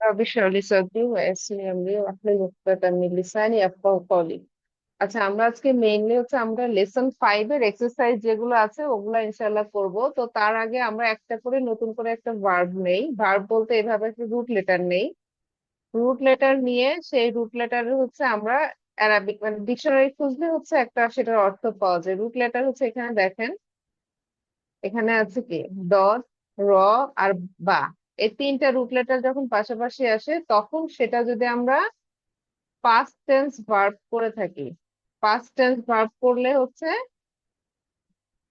بشرح لي صدري ويسر لي امري واحلل عقدة من লিসানি ইয়াফকাহু কওলি। আচ্ছা, আমরা আজকে মেইনলি হচ্ছে আমরা লেসন 5 এর এক্সারসাইজ যেগুলো আছে ওগুলা ইনশাল্লাহ করব। তো তার আগে আমরা একটা করে নতুন করে একটা ভার্ব নেই। ভার্ব বলতে এভাবে একটা রুট লেটার নেই। রুট লেটার নিয়ে সেই রুট লেটারের হচ্ছে আমরা অ্যারাবিক মানে ডিকশনারি খুঁজলে হচ্ছে একটা সেটার অর্থ পাওয়া যায়। রুট লেটার হচ্ছে এখানে দেখেন, এখানে আছে কি ডট, র আর বা। এই তিনটা রুট লেটার যখন পাশাপাশি আসে তখন সেটা যদি আমরা পাস্ট টেন্স ভার্ব করে থাকি, পাস্ট টেন্স ভার্ব করলে হচ্ছে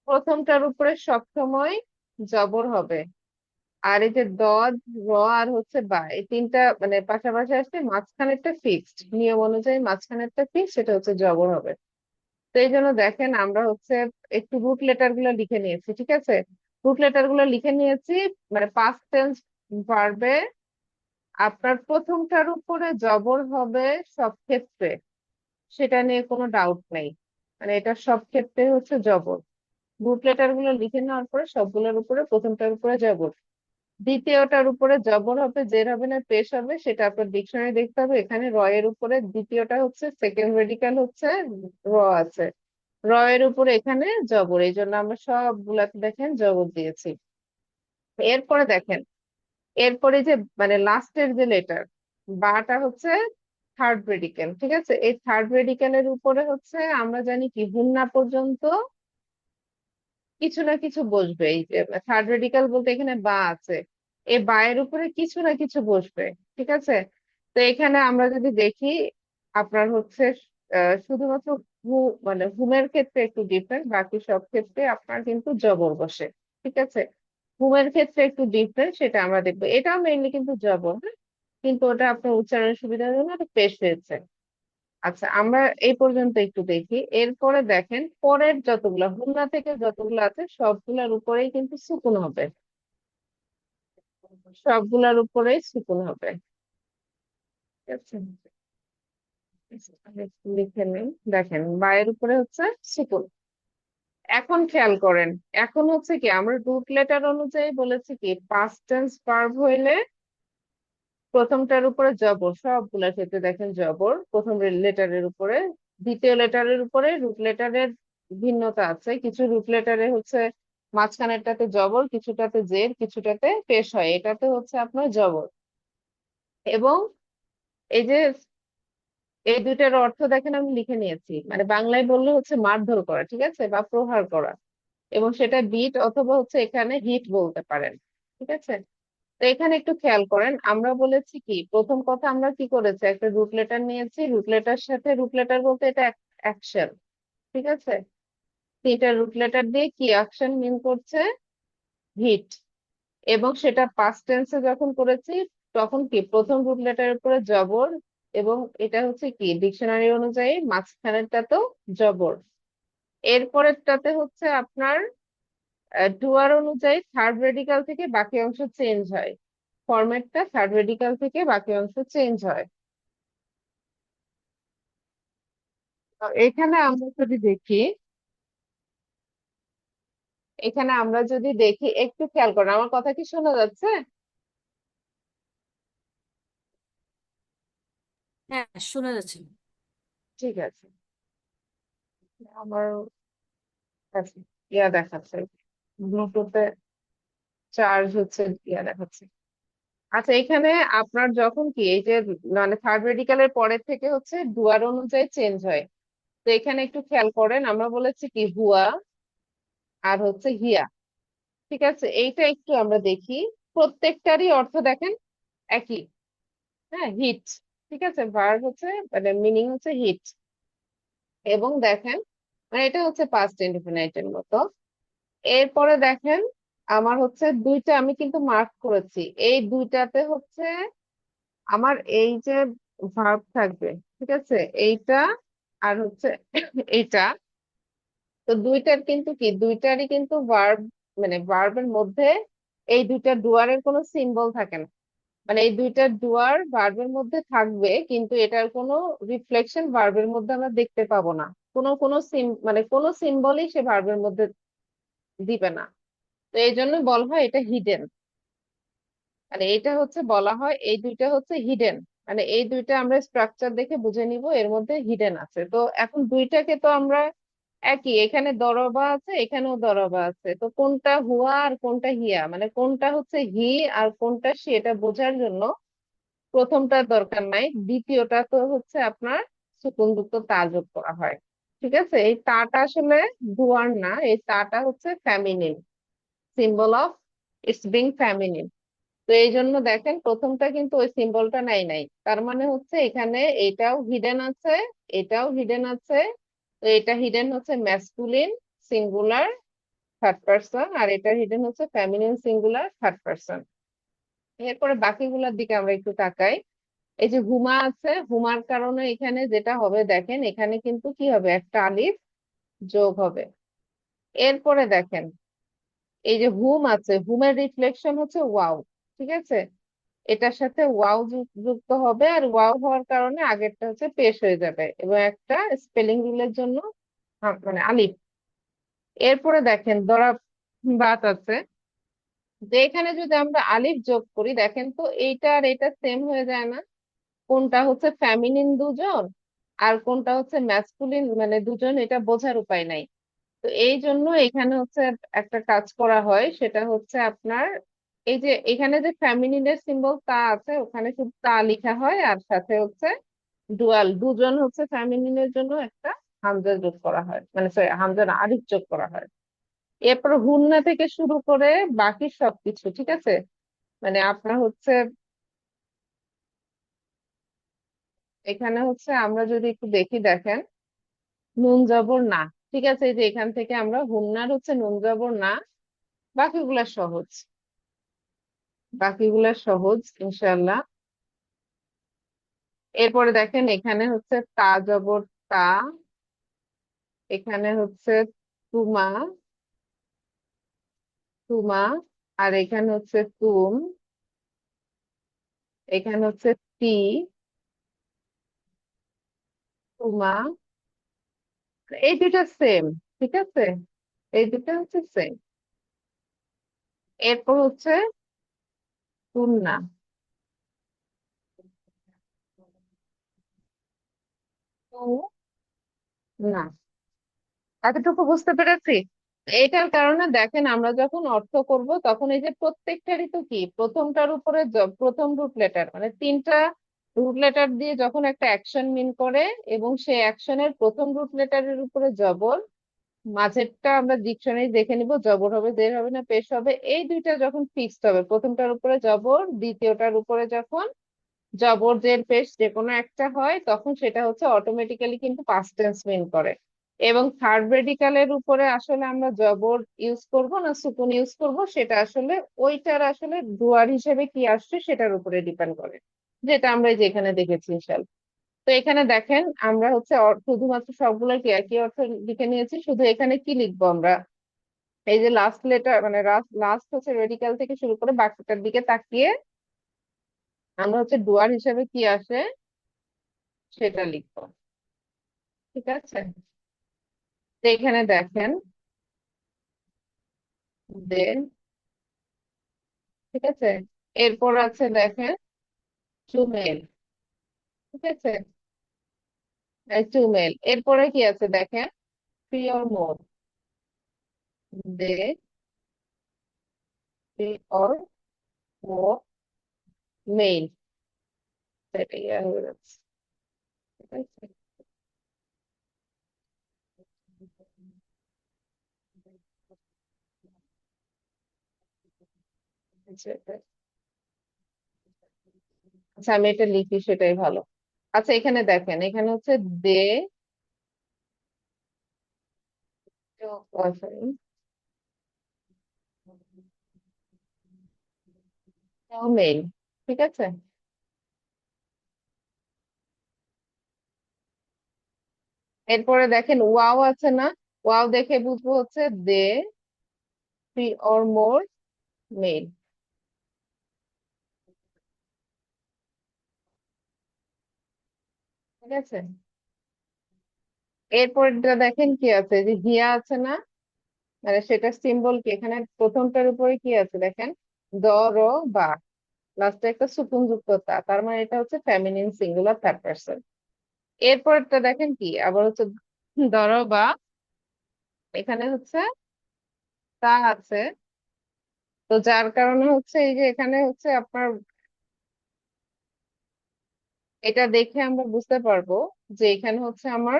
প্রথমটার উপরে সবসময় জবর হবে। আর এই যে দদ, র আর হচ্ছে বা, এই তিনটা মানে পাশাপাশি আসলে মাঝখানেরটা ফিক্সড, নিয়ম অনুযায়ী মাঝখানেরটা ফিক্সড, সেটা হচ্ছে জবর হবে। তো এই জন্য দেখেন আমরা হচ্ছে একটু রুট লেটার গুলো লিখে নিয়েছি, ঠিক আছে? রুট লেটার গুলো লিখে নিয়েছি। মানে পাস্ট টেন্স ভার্বে আপনার প্রথমটার উপরে জবর হবে সব ক্ষেত্রে, সেটা নিয়ে কোনো ডাউট নেই। মানে এটা সব ক্ষেত্রে হচ্ছে জবর। রুট লেটার গুলো লিখে নেওয়ার পরে সবগুলোর উপরে প্রথমটার উপরে জবর, দ্বিতীয়টার উপরে জবর হবে, জের হবে না পেশ হবে, সেটা আপনার ডিকশনারি দেখতে হবে। এখানে র এর উপরে দ্বিতীয়টা হচ্ছে সেকেন্ড রেডিকাল হচ্ছে র আছে, র এর উপরে এখানে জবর, এই জন্য আমরা সবগুলাতে দেখেন জবর দিয়েছি। এরপরে দেখেন, এরপরে যে মানে লাস্টের যে লেটার বাটা হচ্ছে থার্ড রেডিকেল, ঠিক আছে? এই থার্ড রেডিকেলের উপরে হচ্ছে আমরা জানি কি হুন্না পর্যন্ত কিছু না কিছু বসবে। এই যে থার্ড রেডিকাল বলতে এখানে বা আছে, এই বা এর উপরে কিছু না কিছু বসবে, ঠিক আছে? তো এখানে আমরা যদি দেখি আপনার হচ্ছে শুধুমাত্র হু মানে হুমের ক্ষেত্রে একটু ডিফারেন্ট, বাকি সব ক্ষেত্রে আপনার কিন্তু জবর বসে, ঠিক আছে? হুমের ক্ষেত্রে একটু ডিফারেন্ট, সেটা আমরা দেখবো। এটাও মেইনলি কিন্তু জবর, হ্যাঁ? কিন্তু ওটা আপনার উচ্চারণের সুবিধার জন্য এটা পেশ হয়েছে। আচ্ছা, আমরা এই পর্যন্ত একটু দেখি। এরপরে দেখেন পরের যতগুলা হুমনা থেকে যতগুলো আছে সবগুলার উপরেই কিন্তু সুকুন হবে, সবগুলার উপরেই সুকুন হবে, ঠিক আছে? আমি একটু লিখে নিই। দেখেন বায়ের উপরে হচ্ছে সুকুন। এখন খেয়াল করেন, এখন হচ্ছে কি আমরা রুট লেটার অনুযায়ী বলেছি কি পাস্ট টেন্স ভার্ব হইলে প্রথমটার উপরে জবর, সবগুলোর ক্ষেত্রে দেখেন জবর প্রথম লেটারের উপরে। দ্বিতীয় লেটারের উপরে রুট লেটারের ভিন্নতা আছে, কিছু রুট লেটারে হচ্ছে মাঝখানেরটাতে জবর, কিছুটাতে জের, কিছুটাতে পেশ হয়, এটাতে হচ্ছে আপনার জবর। এবং এই যে এই দুইটার অর্থ দেখেন আমি লিখে নিয়েছি, মানে বাংলায় বললে হচ্ছে মারধর করা, ঠিক আছে, বা প্রহার করা। এবং সেটা বিট অথবা হচ্ছে এখানে হিট বলতে পারেন, ঠিক আছে? তো এখানে একটু খেয়াল করেন, আমরা বলেছি কি প্রথম কথা আমরা কি করেছি, একটা রুট লেটার নিয়েছি, রুট লেটার সাথে রুট লেটার বলতে এটা অ্যাকশন, ঠিক আছে? তিনটা রুট লেটার দিয়ে কি অ্যাকশন মিন করছে, হিট। এবং সেটা পাস্ট টেন্সে যখন করেছি তখন কি প্রথম রুট লেটারের উপরে জবর, এবং এটা হচ্ছে কি ডিকশনারি অনুযায়ী মাঝখানেরটাতেও জবর। এরপরেরটাতে হচ্ছে আপনার ডুয়ার অনুযায়ী থার্ড রেডিকাল থেকে বাকি অংশ চেঞ্জ হয়, ফরম্যাটটা থার্ড রেডিকাল থেকে বাকি অংশ চেঞ্জ হয়। তো এখানে আমরা যদি দেখি, এখানে আমরা যদি দেখি একটু খেয়াল করেন, আমার কথা কি শোনা যাচ্ছে? হ্যাঁ, শোনা যাচ্ছে। ঠিক আছে। আমার কাছে ইয়া দেখাচ্ছে, ব্লুটুথে চার্জ হচ্ছে, ইয়া দেখাচ্ছে। আচ্ছা, এখানে আপনার যখন কি এই যে মানে থার্ড রেডিকালের পরের থেকে হচ্ছে ডুয়ার অনুযায়ী চেঞ্জ হয়। তো এখানে একটু খেয়াল করেন, আমরা বলেছি কি হুয়া আর হচ্ছে হিয়া, ঠিক আছে? এইটা একটু আমরা দেখি, প্রত্যেকটারই অর্থ দেখেন একই, হ্যাঁ, হিট, ঠিক আছে? ভার্ব হচ্ছে মানে মিনিং হচ্ছে হিট। এবং দেখেন মানে এটা হচ্ছে পাস্ট ইনডিফিনাইটের মতো। এরপরে দেখেন আমার হচ্ছে দুইটা আমি কিন্তু মার্ক করেছি, এই দুইটাতে হচ্ছে আমার এই যে ভার্ব থাকবে, ঠিক আছে, এইটা আর হচ্ছে এইটা। তো দুইটার কিন্তু কি দুইটারই কিন্তু ভার্ব মানে ভার্বের মধ্যে এই দুইটা ডুয়ারের কোনো সিম্বল থাকে না। মানে এই দুইটা ডুয়ার ভার্বের মধ্যে থাকবে কিন্তু এটার কোনো রিফ্লেকশন ভার্বের মধ্যে আমরা দেখতে পাবো না, কোনো কোনো মানে কোনো সিম্বলই সে ভার্বের মধ্যে দিবে না। তো এই জন্য বলা হয় এটা হিডেন। মানে এটা হচ্ছে বলা হয় এই দুইটা হচ্ছে হিডেন। মানে এই দুইটা আমরা স্ট্রাকচার দেখে বুঝে নিব এর মধ্যে হিডেন আছে। তো এখন দুইটাকে তো আমরা একই, এখানে দরবা আছে এখানেও দরবা আছে, তো কোনটা হুয়া আর কোনটা হিয়া, মানে কোনটা হচ্ছে হি আর কোনটা সি, এটা বোঝার জন্য প্রথমটা দরকার নাই, দ্বিতীয়টা তো হচ্ছে আপনার সুকুনযুক্ত তা যোগ করা হয়। ঠিক আছে, এই তাটা আসলে ডুয়ার না, এই তাটা হচ্ছে feminine, symbol of its being feminine. তো এই জন্য দেখেন প্রথমটা কিন্তু ওই সিম্বলটা নাই নাই, তার মানে হচ্ছে এখানে এটাও হিডেন আছে, এটাও হিডেন আছে। তো এটা হিডেন হচ্ছে ম্যাসকুলিন সিঙ্গুলার থার্ড পার্সন, আর এটা হিডেন হচ্ছে ফেমিনিন সিঙ্গুলার থার্ড পার্সন। এরপরে বাকিগুলোর দিকে আমরা একটু তাকাই। এই যে হুমা আছে, হুমার কারণে এখানে যেটা হবে দেখেন, এখানে কিন্তু কি হবে, একটা আলিফ যোগ হবে। এরপরে দেখেন এই যে হুম আছে, হুমের রিফ্লেকশন হচ্ছে ওয়াও। ঠিক আছে, এটার সাথে ওয়াও যুক্ত হবে, আর ওয়াও হওয়ার কারণে আগেরটা হচ্ছে পেশ হয়ে যাবে এবং একটা স্পেলিং রুলের জন্য মানে আলিফ। এরপরে দেখেন দরা বাত আছে, যে এখানে যদি আমরা আলিফ যোগ করি দেখেন তো এইটা আর এটা সেম হয়ে যায় না? কোনটা হচ্ছে ফ্যামিনিন দুজন আর কোনটা হচ্ছে ম্যাসকুলিন মানে দুজন, এটা বোঝার উপায় নাই। তো এই জন্য এখানে হচ্ছে একটা কাজ করা হয়, সেটা হচ্ছে আপনার এই যে এখানে যে ফ্যামিনিনের সিম্বল তা আছে ওখানে শুধু তা লেখা হয়, আর সাথে হচ্ছে ডুয়াল দুজন হচ্ছে ফ্যামিনিনের জন্য একটা হামজা যোগ করা হয়, মানে সরি হামজা না, আলিফ যোগ করা হয়। এরপর হুন্না থেকে শুরু করে বাকি সবকিছু ঠিক আছে। মানে আপনার হচ্ছে এখানে হচ্ছে আমরা যদি একটু দেখি দেখেন, নুন জবর না। ঠিক আছে, এই যে এখান থেকে আমরা হুন্নার হচ্ছে নুন জবর না, বাকিগুলা সহজ, বাকিগুলা সহজ ইনশাল্লাহ। এরপরে দেখেন এখানে হচ্ছে তা জবর তা, এখানে হচ্ছে তুমা, তুমা, আর এখানে হচ্ছে তুম, এখানে হচ্ছে তি, তুমা। এই দুটা সেম। ঠিক আছে, এই দুটা হচ্ছে সেম। এরপর হচ্ছে তুন্না, তু না। এতটুকু বুঝতে পেরেছি। এটার কারণে দেখেন আমরা যখন অর্থ করব তখন এই যে প্রত্যেকটারই তো কি প্রথমটার উপরে প্রথম রুট লেটার, মানে তিনটা রুট লেটার দিয়ে যখন একটা অ্যাকশন মিন করে এবং সেই অ্যাকশনের প্রথম রুট লেটারের উপরে জবর, মাঝেরটা আমরা ডিকশনারি দেখে নিব জবর হবে জের হবে না পেশ হবে, এই দুইটা যখন ফিক্সড হবে, প্রথমটার উপরে জবর দ্বিতীয়টার উপরে যখন জবর জের পেশ যে কোনো একটা হয় তখন সেটা হচ্ছে অটোমেটিক্যালি কিন্তু পাস্ট টেন্স মিন করে। এবং থার্ড রেডিকালের উপরে আসলে আমরা জবর ইউজ করব না সুকুন ইউজ করব সেটা আসলে ওইটার আসলে ডুয়ার হিসেবে কি আসছে সেটার উপরে ডিপেন্ড করে, যেটা আমরা এই যে এখানে দেখেছি ইনশাল। তো এখানে দেখেন আমরা হচ্ছে শুধুমাত্র সবগুলোর কি একই অর্থ লিখে নিয়েছি, শুধু এখানে কি লিখবো আমরা, এই যে লাস্ট লেটার মানে লাস্ট হচ্ছে রেডিকাল থেকে শুরু করে বাকিটার দিকে তাকিয়ে আমরা হচ্ছে ডুয়ার হিসেবে কি আসে সেটা লিখবো। ঠিক আছে, তো এখানে দেখেন দেন, ঠিক আছে, এরপর আছে দেখেন চুমেল। ঠিক আছে, এই চুমেল এরপরে কি আছে দেখেন প্রিয়র মোর, দে প্রিয়র মোর মেইল, সেটা ইয়া হয়ে যাচ্ছে। ঠিক আছে, আচ্ছা আমি এটা লিখি সেটাই ভালো। আচ্ছা এখানে দেখেন এখানে হচ্ছে দে মেইল। ঠিক আছে, এরপরে দেখেন ওয়াও আছে না, ওয়াও দেখে বুঝবো হচ্ছে দে থ্রি অর মোর মেল। ঠিক আছে, এরপরটা দেখেন কি আছে, যে হিয়া আছে না, মানে সেটার সিম্বল কি, এখানে প্রথমটার উপরে কি আছে দেখেন, দ, র, বা, লাস্টে একটা সুকুন যুক্ত তা, তার মানে এটা হচ্ছে ফেমিনিন সিঙ্গুলার থার্ড পারসন। এরপরটা দেখেন কি আবার হচ্ছে ধরো বা, এখানে হচ্ছে তা আছে, তো যার কারণে হচ্ছে এই যে এখানে হচ্ছে আপনার এটা দেখে আমরা বুঝতে পারবো যে এখানে হচ্ছে আমার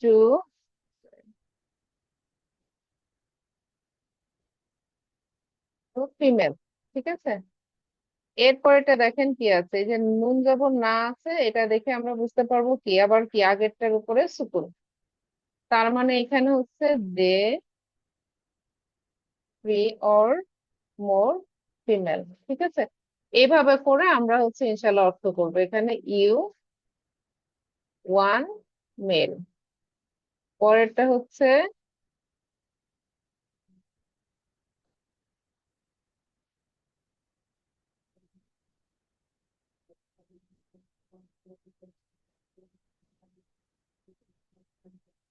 টু ফিমেল, ঠিক আছে। এরপরেটা দেখেন কি আছে, এই যে নুন যখন না আছে এটা দেখে আমরা বুঝতে পারবো কি আবার কি আগেরটার উপরে সুকুন, তার মানে এখানে হচ্ছে দে, থ্রি অর মোর ফিমেল, ঠিক আছে। এইভাবে করে আমরা হচ্ছে ইনশাল্লাহ অর্থ করবো, এখানে ইউ ওয়ান মেল। পরেরটা হচ্ছে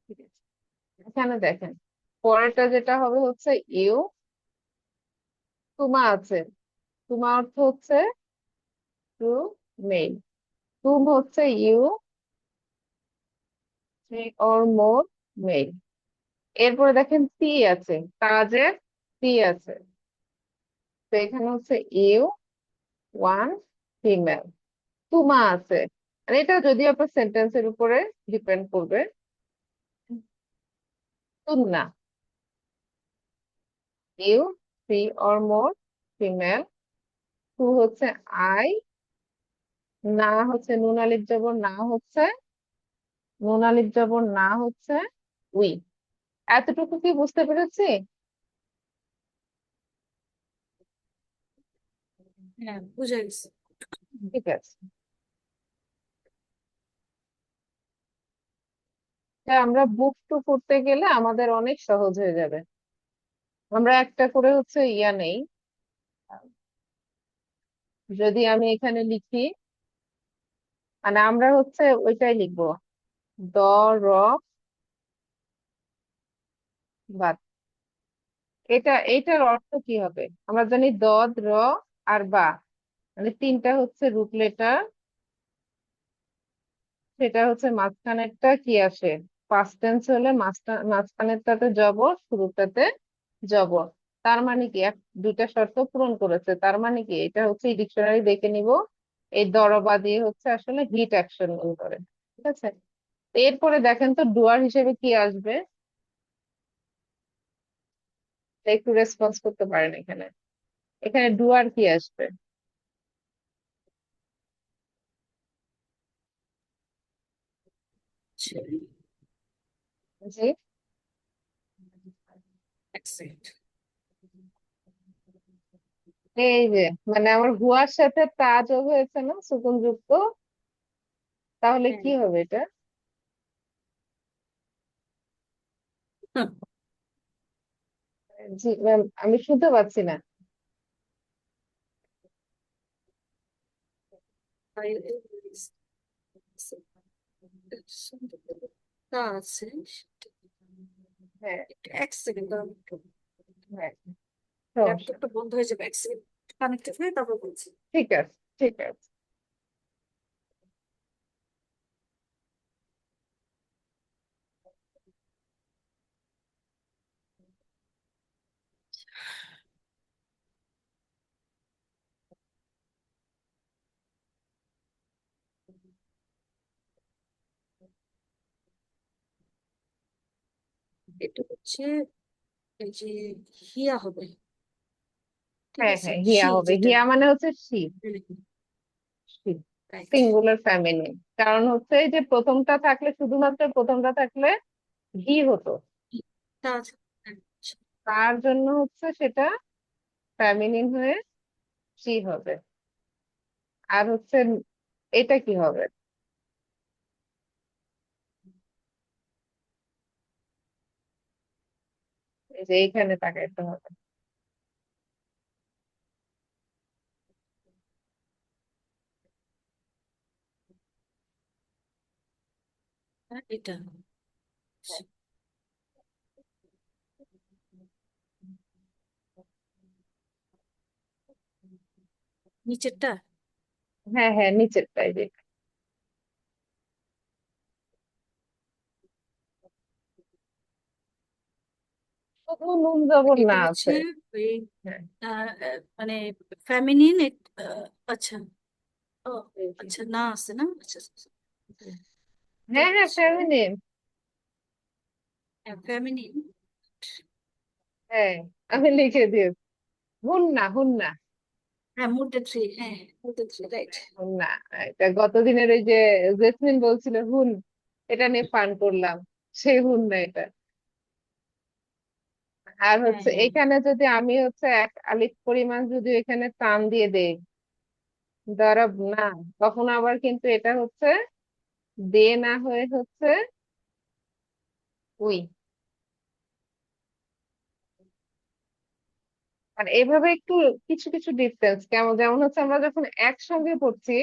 ঠিক আছে, এখানে দেখেন পরেরটা যেটা হবে হচ্ছে ইউ, তুমা আছে, তুমা অর্থ হচ্ছে টু মেল, তুম হচ্ছে you three or more male. এরপরে দেখেন সি আছে, কাজের সি আছে, তো এখানে হচ্ছে ইউ ওয়ান ফিমেল, তুমা আছে, আর এটা যদি আপনার সেন্টেন্সের উপরে ডিপেন্ড করবে। তুমনা, you three or more female, two হচ্ছে আই, না হচ্ছে নুন আলিফ জবর না হচ্ছে, নুন আলিফ জবর না হচ্ছে উই। এতটুকু কি বুঝতে পেরেছি? হ্যাঁ, বুঝে গেছি। ঠিক আছে, তা আমরা বুক টু করতে গেলে আমাদের অনেক সহজ হয়ে যাবে। আমরা একটা করে হচ্ছে ইয়া নেই, যদি আমি এখানে লিখি, মানে আমরা হচ্ছে ওইটাই লিখবো, দ, র, বা। এইটার অর্থ কি হবে, আমরা জানি দ, র, আর বা, মানে তিনটা হচ্ছে রুট লেটার, সেটা হচ্ছে মাঝখানেরটা কি আসে, পাস্ট টেন্স হলে মাঝখানেরটাতে জবর, শুরুটাতে জবর, তার মানে কি দুইটা শর্ত পূরণ করেছে, তার মানে কি এটা হচ্ছে ডিকশনারি দেখে নিব, এই দরবা দিয়ে হচ্ছে আসলে হিট অ্যাকশন করে, ঠিক আছে। এরপরে দেখেন তো ডুয়ার হিসেবে কি আসবে, একটু রেসপন্স করতে পারেন এখানে, এখানে ডুয়ার কি আসবে? আচ্ছা, জি, এক সেকেন্ড। এই যে মানে আমার হুয়ার সাথে তা যোগ হয়েছে না সুকুন যুক্ত, তাহলে হ্যাঁ। কি হবে এটা? হুম, জি ম্যাম, আমি শুনতে পাচ্ছি না। তা আছে। হ্যাঁ, এক সেকেন্ড, হ্যাঁ, সমস্যা ল্যাপটপটা বন্ধ হয়ে যাবে, এক সেকেন্ড কানেক্টেড হয়ে তারপর বলছি। ঠিক আছে, ঠিক আছে। এটা হচ্ছে এই যে হিয়া হবে, ঠিক হ্যাঁ, আছে, হ্যাঁ, হিয়া শি হবে, যেটা। হিয়া মানে হচ্ছে শি, রাইট। সিঙ্গুলার ফ্যামিলি, কারণ হচ্ছে এই যে প্রথমটা থাকলে শুধুমাত্র প্রথমটা থাকলে হি হতো, তা আছে। হ্যাঁ, তার জন্য হচ্ছে সেটা ফ্যামিলিন হয়ে শি হবে। আর হচ্ছে এটা কি হবে, এই যে এইখানে তাকাইতে হবে। এটা নিচেরটা? হ্যাঁ হ্যাঁ, নিচেরটাই যে। শুধু নুন জবর এটা না হচ্ছে আছে। ওই হ্যাঁ মানে ফেমিনিন। আচ্ছা। ও জি, জি। আচ্ছা, না আছে না, আচ্ছা আচ্ছা, আচ্ছা। জি। এটা হ্যাঁ হ্যাঁ, হচ্ছে ফেমিনিন। ফেমিনিন। হ্যাঁ, আমি লিখে দিয়েছি। হুন্না হুন্না। হ্যাঁ, মুডে থ্রি, হ্যাঁ মুডে থ্রি, রাইট। হুন্না। এটা গতদিনের ওই যে জেসমিন বলছিল হুন, এটা নিয়ে ফান করলাম, সেই হুন্না এটা। আর হ্যাঁ হচ্ছে হ্যাঁ। এখানে যদি আমি হচ্ছে এক আলিফ পরিমাণ যদি এখানে টান দিয়ে দেই, দরব না, তখন আবার কিন্তু এটা হচ্ছে দে না হয়ে হচ্ছে উই। আর এভাবে একটু কিছু কিছু ডিফারেন্স কেমন, যেমন হচ্ছে আমরা যখন একসঙ্গে পড়ছি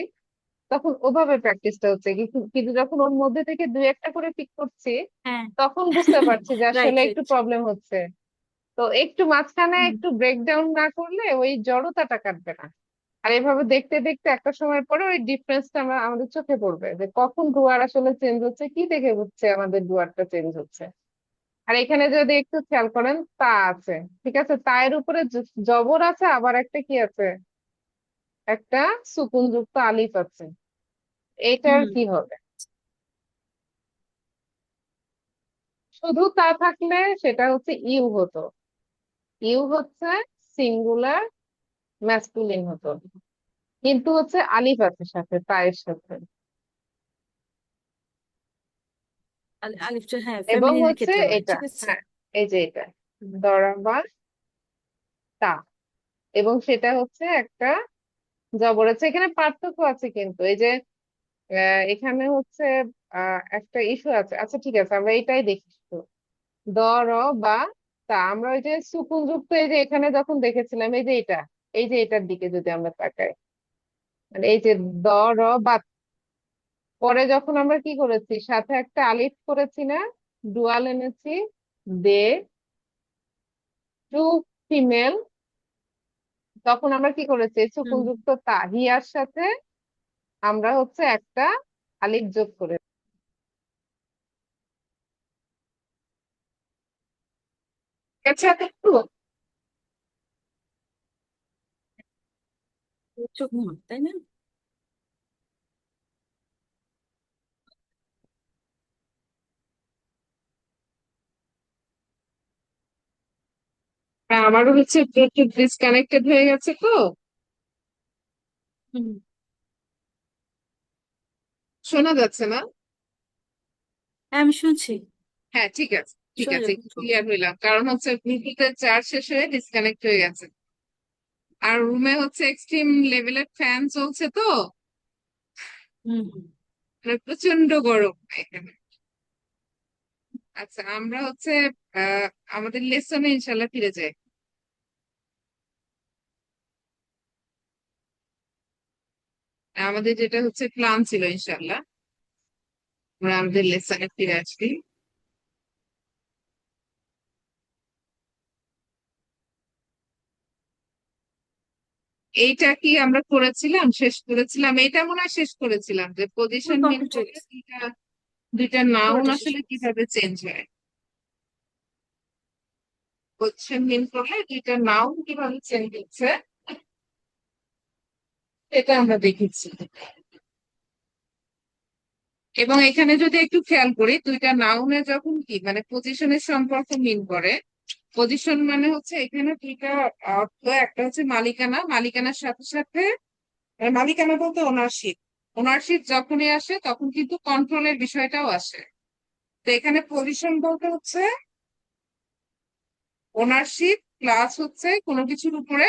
তখন ওভাবে প্র্যাকটিসটা হচ্ছে, কিন্তু কিন্তু যখন ওর মধ্যে থেকে দুই একটা করে পিক করছি হ্যাঁ। তখন বুঝতে পারছি যে রাইট আসলে একটু রাইট। প্রবলেম হচ্ছে। তো একটু মাঝখানে একটু ব্রেকডাউন না করলে ওই জড়তাটা কাটবে না। আর এভাবে দেখতে দেখতে একটা সময় পরে ওই ডিফারেন্সটা আমরা আমাদের চোখে পড়বে যে কখন ডুয়ার আসলে চেঞ্জ হচ্ছে, কি দেখে বুঝছে আমাদের ডুয়ারটা চেঞ্জ হচ্ছে। আর এখানে যদি একটু খেয়াল করেন তা আছে, ঠিক আছে, তায়ের উপরে জবর আছে, আবার একটা কি আছে, একটা সুকুন যুক্ত আলিফ আছে। এইটার হুম। কি হবে? শুধু তা থাকলে সেটা হচ্ছে ইউ হতো। ইউ হচ্ছে সিঙ্গুলার ম্যাসকুলিন হতো, কিন্তু হচ্ছে আলিফ আছে সাথে, তায়ের সাথে। আলিফটা হ্যাঁ এবং ফেমিনিনের হচ্ছে ক্ষেত্রে হয়, এটা, ঠিক আছে। হ্যাঁ, এই যে এটা দরাবা তা, এবং সেটা হচ্ছে একটা জবর আছে। এখানে পার্থক্য আছে কিন্তু এই যে এখানে হচ্ছে একটা ইস্যু আছে। আচ্ছা ঠিক আছে, আমরা এটাই দেখি শুধু। দ র বা তা, আমরা ওই যে সুকুন যুক্ত এই যে এখানে যখন দেখেছিলাম, এই যে এটা, এই যে এটার দিকে যদি আমরা তাকাই, মানে এই যে দ র বা, পরে যখন আমরা কি করেছি সাথে একটা আলিফ করেছি না, ডুয়াল এনেছি, দে, টু, ফিমেল, তখন আমরা কি করেছি সুকুন হুম। যুক্ত তা হিয়ার সাথে আমরা হচ্ছে একটা আলিফ যোগ করে। আচ্ছা একটু চোখ মুখ, তাই না? আমারও হচ্ছে ব্লুটুথ ডিসকানেক্টেড হয়ে গেছে তো, হুম। শোনা যাচ্ছে না। হ্যাঁ, আমি শুনছি। হ্যাঁ ঠিক আছে, ঠিক শোনা আছে, যাচ্ছে। ক্লিয়ার হইলাম, কারণ হচ্ছে ব্লুটুথের চার্জ শেষ হয়ে ডিসকানেক্ট হয়ে গেছে। আর রুমে হচ্ছে এক্সট্রিম লেভেলের ফ্যান চলছে তো, হুম হুম। মানে প্রচন্ড গরম এখানে। আচ্ছা আমরা হচ্ছে আহ আমাদের লেসনে ইনশাল্লাহ ফিরে যাই। আমাদের যেটা হচ্ছে প্ল্যান ছিল ইনশাল্লাহ আমরা আমাদের লেসনে ফিরে আসি। এইটা কি আমরা করেছিলাম, শেষ করেছিলাম, এইটা মনে হয় শেষ করেছিলাম যে পজিশন মিন কমপ্লিট হয়ে করলে গেছে। দুইটা দুইটা নাউন পুরোটা শেষ আসলে হয়ে গেছে। কিভাবে চেঞ্জ হয়। পজিশন মিন করলে দুইটা নাউন কিভাবে চেঞ্জ হচ্ছে এটা আমরা দেখেছি। এবং এখানে যদি একটু খেয়াল করি দুইটা নাউনে যখন কি মানে পজিশনের সম্পর্ক মিন করে, পজিশন মানে হচ্ছে এখানে দুইটা অর্থ, একটা হচ্ছে মালিকানা, মালিকানার সাথে সাথে মালিকানা বলতে ওনারশিপ, ওনারশিপ যখনই আসে তখন কিন্তু কন্ট্রোলের বিষয়টাও আসে। তো এখানে পজিশন বলতে হচ্ছে ওনারশিপ প্লাস হচ্ছে কোনো কিছুর উপরে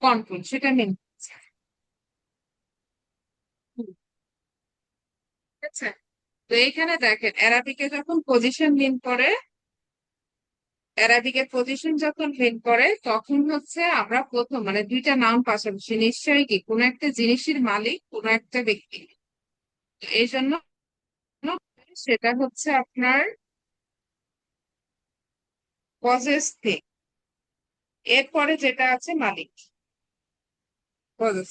কন্ট্রোল, সেটা মিন করছে। হুম। ঠিক আছে, তো এখানে দেখেন অ্যারাবিকে যখন পজিশন মিন করে, অ্যারাবিকের পজিশন যখন মিন করে তখন হচ্ছে আমরা প্রথম মানে দুইটা নাউন পাশাপাশি নিশ্চয়ই কি কোনো একটা জিনিসের মালিক কোনো একটা ব্যক্তি। তো এই জন্য সেটা হচ্ছে আপনার পজেস থিং, এরপরে যেটা আছে মালিক, পজেস।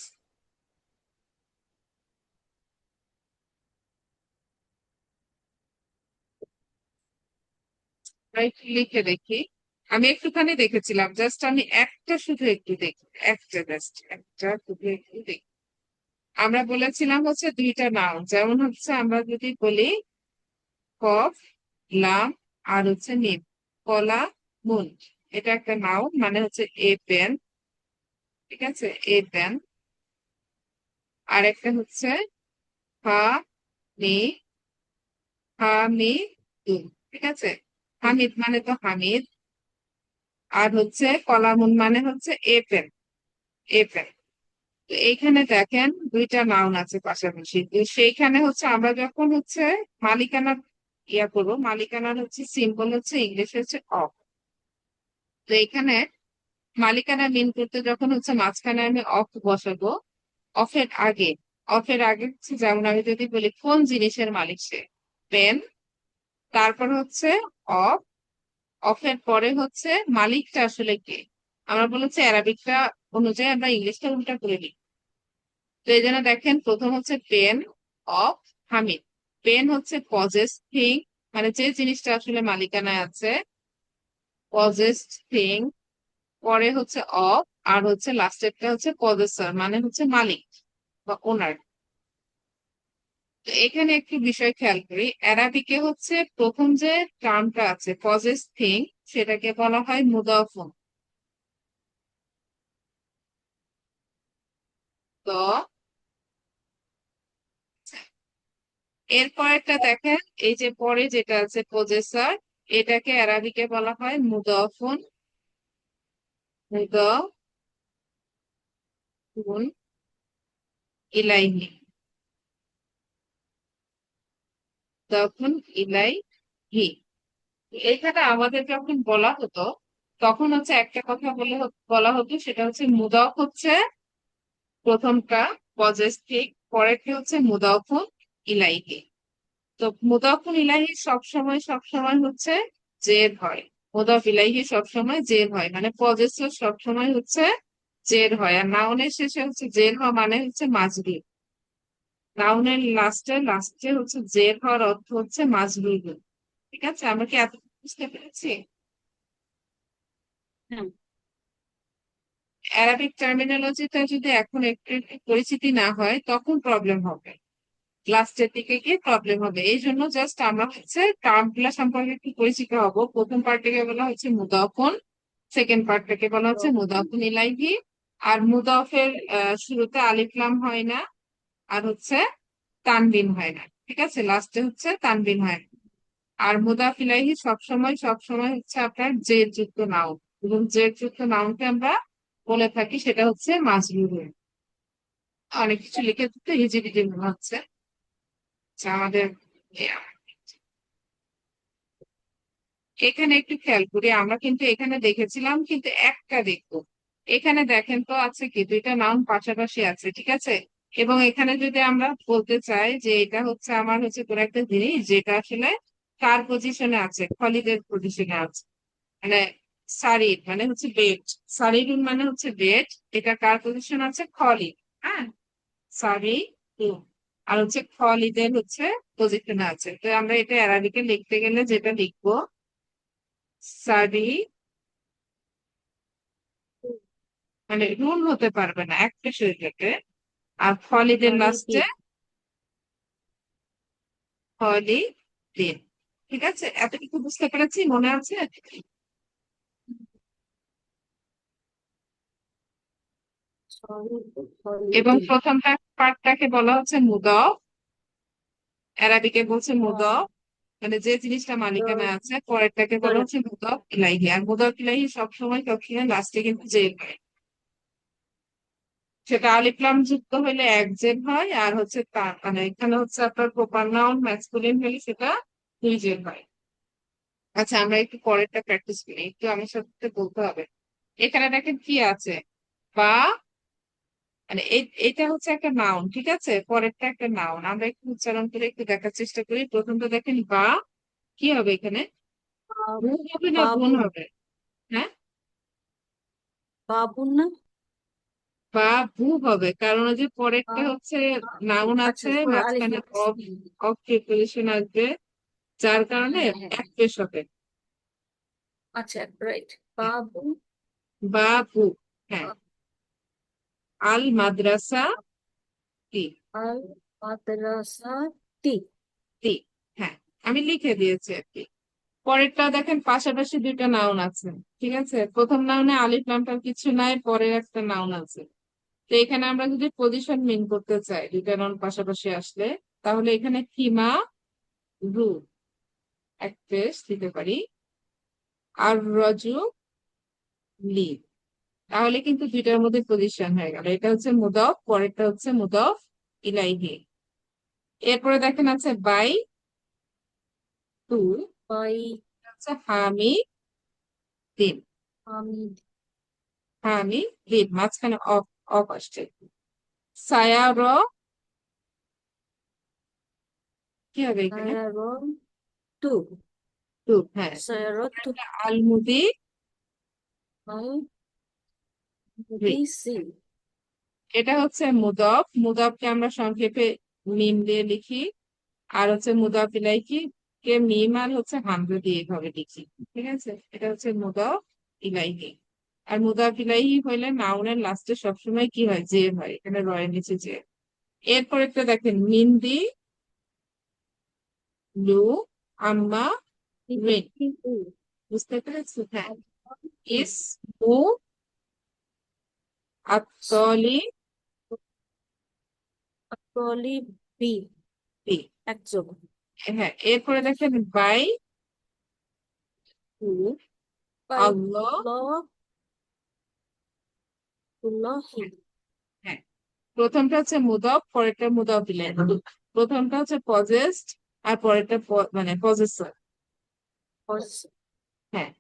একটু লিখে দেখি। আমি একটুখানি দেখেছিলাম, জাস্ট আমি একটা শুধু একটু দেখি, একটা জাস্ট একটা শুধু একটু দেখি। আমরা বলেছিলাম হচ্ছে দুইটা নাউন, যেমন হচ্ছে আমরা যদি বলি কফ, লাম, আর হচ্ছে মিম, কলা, মুন। এটা একটা নাউন, মানে হচ্ছে এ পেন, ঠিক আছে, এ পেন। আর একটা হচ্ছে হা মি, হামিদুন, ঠিক আছে। হামিদ মানে তো হামিদ। আর হচ্ছে কলামুন মানে হচ্ছে এ পেন, এ পেন। তো এইখানে দেখেন দুইটা নাউন আছে পাশাপাশি, তো সেইখানে হচ্ছে আমরা যখন হচ্ছে মালিকানা করবো, মালিকানার হচ্ছে সিম্বল হচ্ছে ইংলিশে হচ্ছে অফ। তো এখানে মালিকানা মিন করতে যখন হচ্ছে মাঝখানে আমি অফ বসাবো, অফের আগে, অফের আগে হচ্ছে যেমন আমি যদি বলি কোন জিনিসের মালিক সে, পেন, তারপর হচ্ছে অফ, অফের পরে হচ্ছে মালিকটা আসলে কে। আমরা বলেছি অ্যারাবিকটা অনুযায়ী আমরা ইংলিশটা উল্টা করে দিই। তো এই জন্য দেখেন প্রথম হচ্ছে পেন অফ হামিদ। পেন হচ্ছে পজেস থিং, মানে যে জিনিসটা আসলে মালিকানায় আছে, পজেস থিং। পরে হচ্ছে অফ, আর হচ্ছে লাস্টেরটা হচ্ছে পজেসর, মানে হচ্ছে মালিক বা ওনার। তো এখানে একটি বিষয় খেয়াল করি, অ্যারাবিকে হচ্ছে প্রথম যে টার্মটা আছে পজেস থিং, সেটাকে বলা হয় মুদাফুন। তো এরপরেরটা দেখেন, এই যে পরে যেটা আছে পজেসর, এটাকে অ্যারাবিকে বলা হয় মুদাফুন, মুদাফুন ইলাইহি, তখন ইলাইহি। এখানে আমাদের যখন বলা হতো, তখন হচ্ছে একটা কথা বলা হতো, সেটা হচ্ছে মুদাফ হচ্ছে প্রথমটা পজেসিভ, পরেরটি হচ্ছে মুদাফুন ইলাইহি। তো মুদাফুন ইলাইহি সবসময় সবসময় হচ্ছে জের হয়, মুদাফ ইলাইহি সবসময় জের হয়, মানে পজেসিভ সবসময় হচ্ছে জের হয়। আর নাউনের শেষে হচ্ছে জের হওয়া মানে হচ্ছে মাজরুর। নাউনের লাস্টে লাস্টে হচ্ছে জের হওয়ার অর্থ হচ্ছে মাজরুর। ঠিক আছে, আমরা কি এত বুঝতে পেরেছি? হ্যাঁ। অ্যারাবিক টার্মিনোলজিটা যদি এখন একটু একটু পরিচিতি না হয় তখন প্রবলেম হবে, লাস্টের দিকে গিয়ে প্রবলেম হবে। এই জন্য জাস্ট আমরা হচ্ছে টার্ম গুলা সম্পর্কে একটু পরিচিত হব। প্রথম পার্টটাকে বলা হচ্ছে মুদাফুন, সেকেন্ড পার্টটাকে বলা হচ্ছে মুদাফুন ইলাইহি। আর মুদাফের শুরুতে আলিফ লাম হয় না, আর হচ্ছে তানবিন হয় না, ঠিক আছে, লাস্টে হচ্ছে তানবিন হয় না। আর মুদাফ ইলাইহি সবসময় সবসময় হচ্ছে আপনার জের যুক্ত নাউন, এবং জের যুক্ত নাউনকে আমরা বলে থাকি সেটা হচ্ছে মাজরুর। অনেক কিছু লিখে দিতে হিজিবিজি মনে হচ্ছে। আচ্ছা, আমাদের এখানে একটু খেয়াল করি, আমরা কিন্তু এখানে দেখেছিলাম, কিন্তু একটা দেখবো। এখানে দেখেন তো আছে কি, দুইটা নাউন পাশাপাশি আছে, ঠিক আছে। এবং এখানে যদি আমরা বলতে চাই যে এটা হচ্ছে আমার হচ্ছে কোন একটা জিনিস যেটা আসলে কার পজিশনে আছে, খলিদের পজিশনে আছে, মানে সারির মানে হচ্ছে বেড, সারিরুন মানে হচ্ছে বেড, এটা কার পজিশন আছে, খলিদ। হ্যাঁ, সারি রুম। আর হচ্ছে খলিদের হচ্ছে পজিশনে আছে। তো আমরা এটা অ্যারাবিকে লিখতে গেলে যেটা লিখবো, সারি, মানে রুল হতে পারবে না, একটা শরীরকে। আর খলিদের সরি লাস্টে খলিদিন। ঠিক আছে, এতটুকু বুঝতে পেরেছি, মনে আছে? এবং সরি প্রথমটা পার্টটাকে বলা হচ্ছে মুদফ, অ্যারাবিকে বলছে মুদফ, মানে যে জিনিসটা মালিকানা আছে। পরেরটাকে বলা হচ্ছে মুদফ ইলাইহি, আর মুদফ ইলাইহি সবসময় সবসময় লাস্টে কিন্তু জের হয়। সেটা আলিফ লাম যুক্ত হইলে এক জের হয়, আর হচ্ছে তার মানে এখানে হচ্ছে আপনার প্রপার নাউন ম্যাসকুলিন হলে সেটা দুই জের হয়। আচ্ছা, আমরা একটু পরেরটা প্র্যাকটিস করি, একটু আমার সাথে বলতে হবে। এখানে দেখেন কি আছে, বা, মানে এটা হচ্ছে একটা নাউন, ঠিক আছে, পরেরটা একটা নাউন। আমরা একটু উচ্চারণ করে একটু দেখার চেষ্টা করি। প্রথমটা দেখেন বা, কি হবে এখানে, বু হবে না বুন বাবুন, হবে? হ্যাঁ, বাবুন না? বা ভু হবে, কারণ ওই যে পরেরটা হচ্ছে নাউন আচ্ছা, আছে, আলিফ মাঝখানে লাম। অফ, অফ প্রিপোজিশন আসবে, যার কারণে হ্যাঁ হ্যাঁ। এক পেশ হবে। আচ্ছা, রাইট। বাবু। বাবু। হ্যাঁ। আল মাদ্রাসা তি। আল মাদ্রাসা তি। তি। হ্যাঁ, আমি লিখে দিয়েছি আর কি। পরেরটা দেখেন পাশাপাশি দুইটা নাউন আছে। ঠিক আছে, প্রথম নাউনে আলিফ লামটার কিছু নাই, পরের একটা নাউন আছে। তো এখানে আমরা যদি পজিশন মিন করতে চাই দুইটা নাউন পাশাপাশি আসলে, তাহলে এখানে কিমা রু এক পেশ দিতে পারি, আর রজু লি। তাহলে কিন্তু দুইটার মধ্যে পজিশন হয়ে গেল। এটা হচ্ছে মুদফ, পরেরটা হচ্ছে মুদফ ইলাইহি। এরপরে দেখেন আছে বাই টু, বাই। হচ্ছে হামি দিন। আমি। হামি দিন, মাঝখানে অফ, অফ আসছে। সায়া র, কি হবে এখানে? সায়ারন টু। টু। হ্যাঁ। সায়ারন টু। আলমুদি আল রি। মুদিসি। এটা হচ্ছে মুদফ, মুদফকে আমরা সংক্ষেপে মিম দিয়ে লিখি। আর হচ্ছে মুদফ ইলাইহি কে মিম আর হচ্ছে হামজা দিয়ে এভাবে লিখি। ঠিক আছে, এটা হচ্ছে মুদফ ইলাইহি। আর মুদফ ইলাইহি হইলে নাউনের লাস্টে সবসময় কি হয়, জের হয়, এখানে রয়ের নিচে জের। এরপর একটা দেখেন মিন্দি লু আম্মা রিন। বুঝতে পেরেছি? হ্যাঁ। ইস মু আত্তলি টলি বি। বি। একজন। হ্যাঁ, এরপরে দেখেন বাই টু বাই আল্লাহ। ল উল্লাহি। হ্যাঁ, প্রথমটা হচ্ছে মুদফ, পরেরটা মুদফ ইলাইহি। প্রথমটা হচ্ছে পজেসড, আর পরেরটা মানে পজেসর। হ্যাঁ।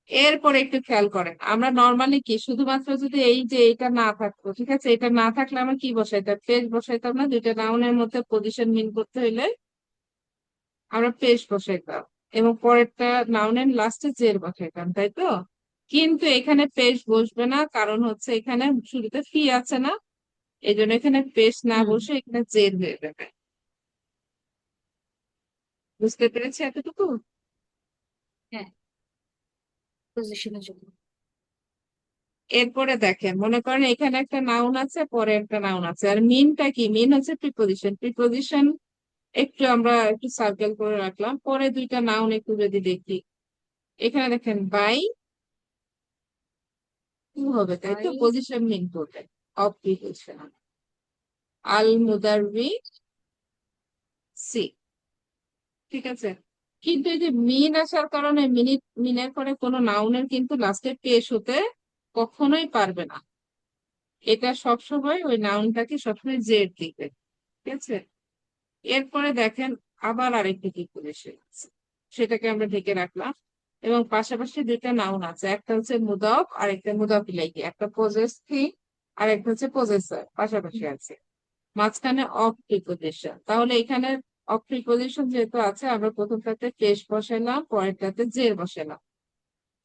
এরপরে একটু খেয়াল করেন, আমরা নর্মালি কি শুধুমাত্র যদি এই যে এটা না থাকতো, ঠিক আছে, এটা না থাকলে আমরা কি বসাইতাম, পেজ বসাইতাম না? দুইটা নাউনের মধ্যে পজিশন মিন করতে হইলে আমরা পেশ বসাইতাম, এবং পরেরটা নাউনের লাস্টে জের বসাইতাম, তাই তো? কিন্তু এখানে পেশ বসবে না, কারণ হচ্ছে এখানে শুরুতে ফি আছে না, এই জন্য এখানে পেশ না হুম। বসে এখানে জের হয়ে যাবে। বুঝতে পেরেছি এতটুকু? হ্যাঁ, পজিশনের জন্য। এরপরে দেখেন, মনে করেন এখানে একটা নাউন আছে, পরে একটা নাউন আছে, আর মিনটা কি, মিন হচ্ছে প্রিপোজিশন। প্রিপোজিশন একটু আমরা একটু সার্কেল করে রাখলাম। পরে দুইটা নাউন একটু যদি দেখি, এখানে দেখেন বাই টু হবে, তাই তো? বাই। পজিশন মিন করবে, অফ প্রিপোজিশন। আল মুদাররি সি। ঠিক আছে, কিন্তু এই যে মিন আসার কারণে মিনের পরে কোনো নাউনের কিন্তু লাস্টে পেশ হতে কখনোই পারবে না। এটা সবসময় ওই নাউনটাকে সবসময় জেড দিবে। ঠিক আছে। এরপরে দেখেন আবার আরেকটি কি করে সেটাকে আমরা ঢেকে রাখলাম, এবং পাশাপাশি দুইটা নাউন আছে, একটা হচ্ছে মুদাফ আর একটা মুদাফ ইলাইহি, একটা পজেসিভ আর একটা হচ্ছে পজেসর, পাশাপাশি আছে। মাঝখানে অফ প্রিপোজিশন। তাহলে এখানে অফ প্রিপোজিশন যেহেতু আছে, আমরা প্রথমটাতে পেশ বসালাম, পরেরটাতে জের বসালাম।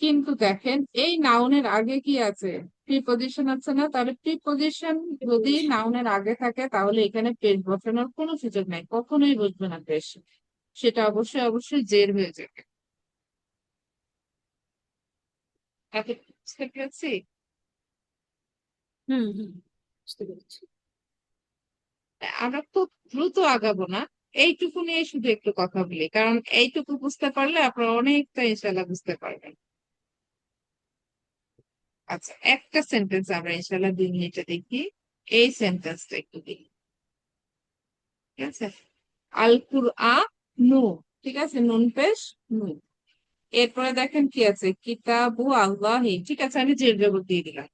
কিন্তু দেখেন এই নাউনের আগে কি আছে, প্রিপোজিশন আছে না? তাহলে প্রিপোজিশন যদি নাউনের আগে থাকে, তাহলে এখানে পেশ বসানোর কোনো সুযোগ নাই, কখনোই বসবে না পেশ। সেটা অবশ্যই অবশ্যই জের হয়ে যাবে। তাতে বুঝতে পেরেছি? হুম হুম, বুঝতে পেরেছি। আমরা খুব দ্রুত আগাবো না, এইটুকু নিয়ে শুধু একটু কথা বলি, কারণ এইটুকু বুঝতে পারলে আপনারা অনেকটা ইনশাল্লাহ বুঝতে পারবেন। আচ্ছা, একটা সেন্টেন্স আমরা ইনশাল্লাহ 2 মিনিটে দেখি। এই সেন্টেন্সটা একটু দেখি। ঠিক আছে, আল কুরআন নু। ঠিক আছে, নুন পেশ নু। এরপরে দেখেন কি আছে, কিতাবু আল্লাহি। ঠিক আছে, আমি জের জবর দিয়ে দিলাম।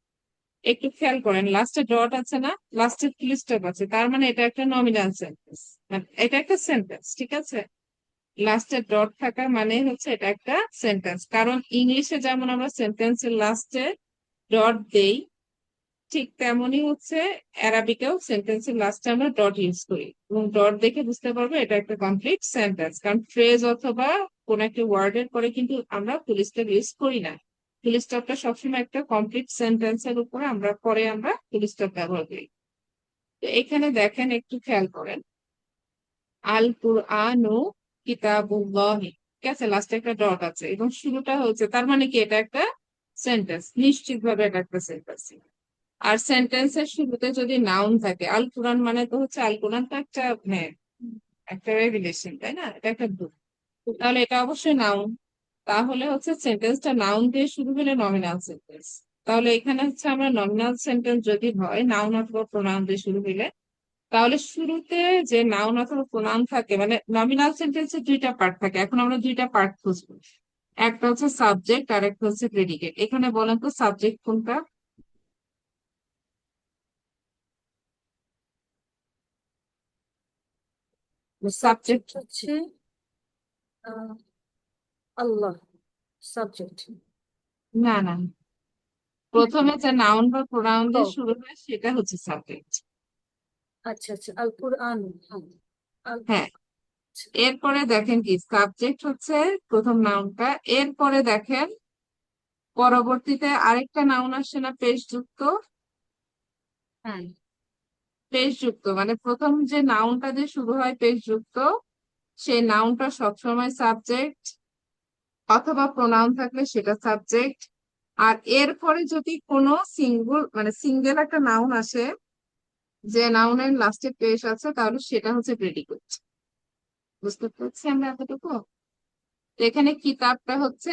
একটু খেয়াল করেন, লাস্টে ডট আছে না, লাস্টে ফুল স্টপ আছে, তার মানে এটা একটা নমিনাল সেন্টেন্স, এটা একটা সেন্টেন্স। ঠিক আছে, লাস্টে ডট থাকার মানে হচ্ছে এটা একটা সেন্টেন্স। কারণ ইংলিশে যেমন আমরা সেন্টেন্সের লাস্টে ডট দেই, ঠিক তেমনই হচ্ছে অ্যারাবিকেও সেন্টেন্সের লাস্টে আমরা ডট ইউজ করি, এবং ডট দেখে বুঝতে পারবো এটা একটা কমপ্লিট সেন্টেন্স। কারণ ফ্রেজ অথবা কোন একটা ওয়ার্ডের পরে কিন্তু আমরা ফুল স্টপ ইউজ করি না। ফুল স্টপটা সবসময় একটা কমপ্লিট সেন্টেন্সের উপরে আমরা পরে আমরা ফুল স্টপ ব্যবহার করি। তো এখানে দেখেন, একটু খেয়াল করেন, আল কুরআনু কিতাবুল্লাহি। ঠিক আছে, লাস্টে একটা ডট আছে এবং শুরুটা হচ্ছে, তার মানে কি এটা একটা সেন্টেন্স, নিশ্চিত ভাবে এটা একটা সেন্টেন্স। আর সেন্টেন্সের শুরুতে যদি নাউন থাকে, আল কোরআন মানে তো হচ্ছে, আল কোরআন তো একটা মানে একটা রেভিলেশন, তাই না, এটা একটা বুক, তাহলে এটা অবশ্যই নাউন। তাহলে হচ্ছে সেন্টেন্সটা নাউন দিয়ে শুরু হলে নমিনাল সেন্টেন্স। তাহলে এখানে হচ্ছে আমরা নমিনাল সেন্টেন্স যদি হয় নাউন অথবা প্রোনাউন দিয়ে শুরু হলে, তাহলে শুরুতে যে নাউন অথবা প্রোনাউন থাকে, মানে নমিনাল সেন্টেন্সে দুইটা পার্ট থাকে, এখন আমরা দুইটা পার্ট খুঁজবো। একটা হচ্ছে সাবজেক্ট আর একটা হচ্ছে প্রেডিকেট। এখানে বলেন তো সাবজেক্ট কোনটা? সাবজেক্ট সাবজেক্ট হচ্ছে আহ, আল্লাহ, সাবজেক্ট। না না, প্রথমে যে নাউন বা প্রোনাউন ও দিয়ে শুরু হয় সেটা হচ্ছে সাবজেক্ট। আচ্ছা আচ্ছা, আল কুরআন। হ্যাঁ, আল হ্যাঁ, এরপরে দেখেন কি সাবজেক্ট হচ্ছে প্রথম নাউনটা, এরপরে দেখেন পরবর্তীতে আরেকটা নাউন আসছে না, পেশ যুক্ত। হ্যাঁ পেশ যুক্ত মানে প্রথম যে নাউনটা দিয়ে শুরু হয় পেশ যুক্ত, সেই নাউনটা সবসময় সাবজেক্ট, অথবা প্রোনাউন থাকলে সেটা সাবজেক্ট। আর এরপরে যদি কোনো সিঙ্গেল একটা নাউন আসে, যে নাউনের লাস্টে পেশ আছে, তাহলে সেটা হচ্ছে প্রেডিকেট। বুঝতে পারছি আমরা এতটুকু? তো এখানে কিতাবটা হচ্ছে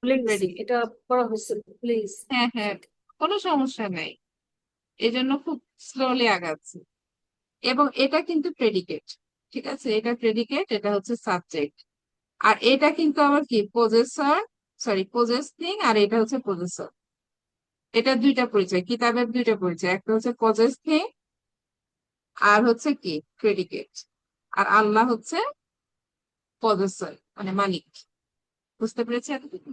প্লিজ, প্রেডিকেট। এটা পড়া হয়েছে প্লিজ। হ্যাঁ হ্যাঁ, কোনো সমস্যা নেই, এই জন্য খুব স্লোলি আগাচ্ছি। এবং এটা কিন্তু প্রেডিকেট, ঠিক আছে, এটা প্রেডিকেট, এটা হচ্ছে সাবজেক্ট। আর এটা কিন্তু আবার কি পজেসর, সরি পজেসিং, আর এটা হচ্ছে পজেসর। এটা দুইটা পরিচয়, কিতাবের দুইটা পরিচয়, একটা হচ্ছে পজেসিং আর হচ্ছে কি প্রেডিকেট। আর আল্লাহ হচ্ছে পজেসর মানে মালিক। বুঝতে পেরেছি এতটুকু?